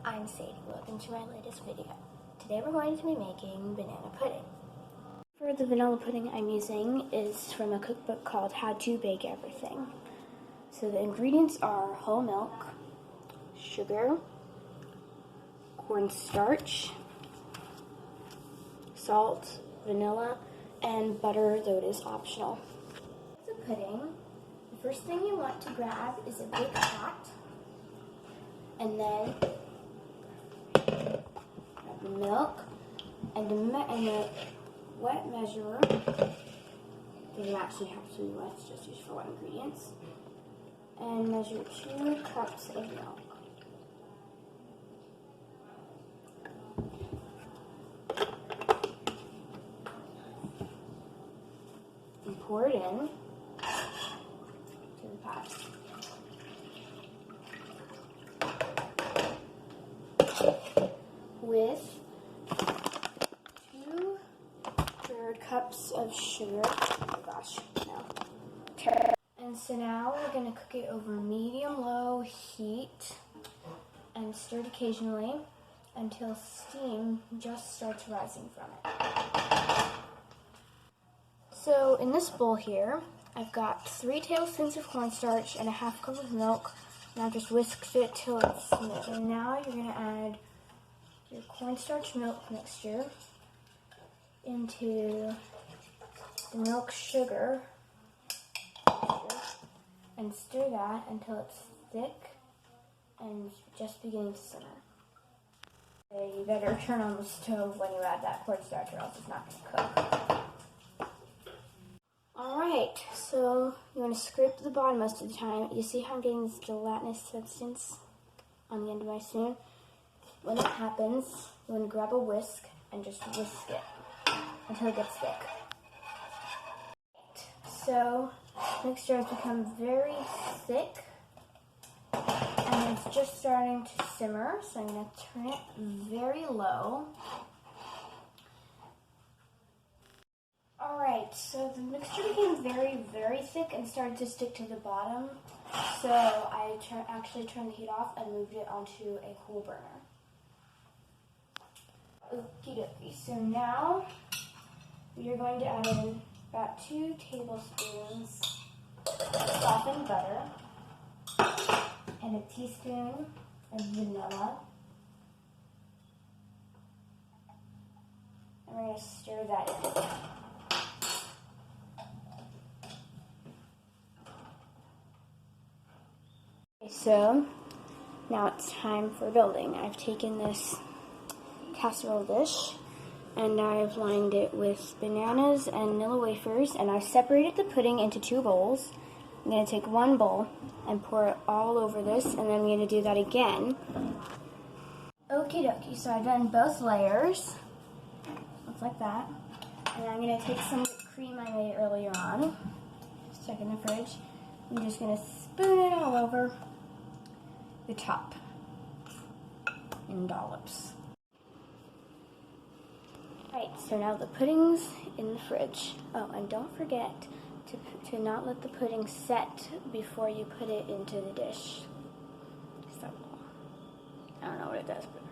I'm Sadie. Welcome to my latest video. Today we're going to be making banana pudding. For the vanilla pudding I'm using is from a cookbook called How to Bake Everything. So the ingredients are whole milk, sugar, cornstarch, salt, vanilla, and butter, though it is optional. The pudding, the first thing you want to grab is a big pot, and then grab the milk and the wet measurer. It doesn't actually have to be wet, it's just used for wet ingredients. And measure 2 cups of milk. And pour it in to the pot. With 2 cups of sugar. Oh gosh, no. And so now we're going to cook it over medium-low heat and stir it occasionally until steam just starts rising from it. So in this bowl here, I've got 3 tablespoons of cornstarch and a 1/2 cup of milk, and I've just whisked it till it's smooth. And now you're going to add your cornstarch milk mixture into the milk sugar and stir that until it's thick and just beginning to simmer. Okay, you better turn on the stove when you add that cornstarch or else it's not going to cook. Alright, so you want to scrape the bottom most of the time. You see how I'm getting this gelatinous substance on the end of my spoon? When that happens, you want to grab a whisk and just whisk it until it gets thick. So, the mixture has become very thick, and it's just starting to simmer, so I'm going to turn it very low. Alright, so the mixture became very, very thick and started to stick to the bottom, so I actually turned the heat off and moved it onto a cool burner. Okie dokie, so now we are going to add in about 2 tablespoons of softened butter and a teaspoon of vanilla. And we're going to stir that in. Okay, so now it's time for building. I've taken this casserole dish and I've lined it with bananas and vanilla wafers, and I've separated the pudding into 2 bowls. I'm going to take 1 bowl and pour it all over this, and then I'm going to do that again. Okie dokie, so I've done both layers. Looks like that. And I'm going to take some cream I made earlier on, stuck in the fridge. I'm just going to spoon it all over the top in dollops. Right, so now the pudding's in the fridge. Oh, and don't forget to not let the pudding set before you put it into the dish. So, I don't know what it does, but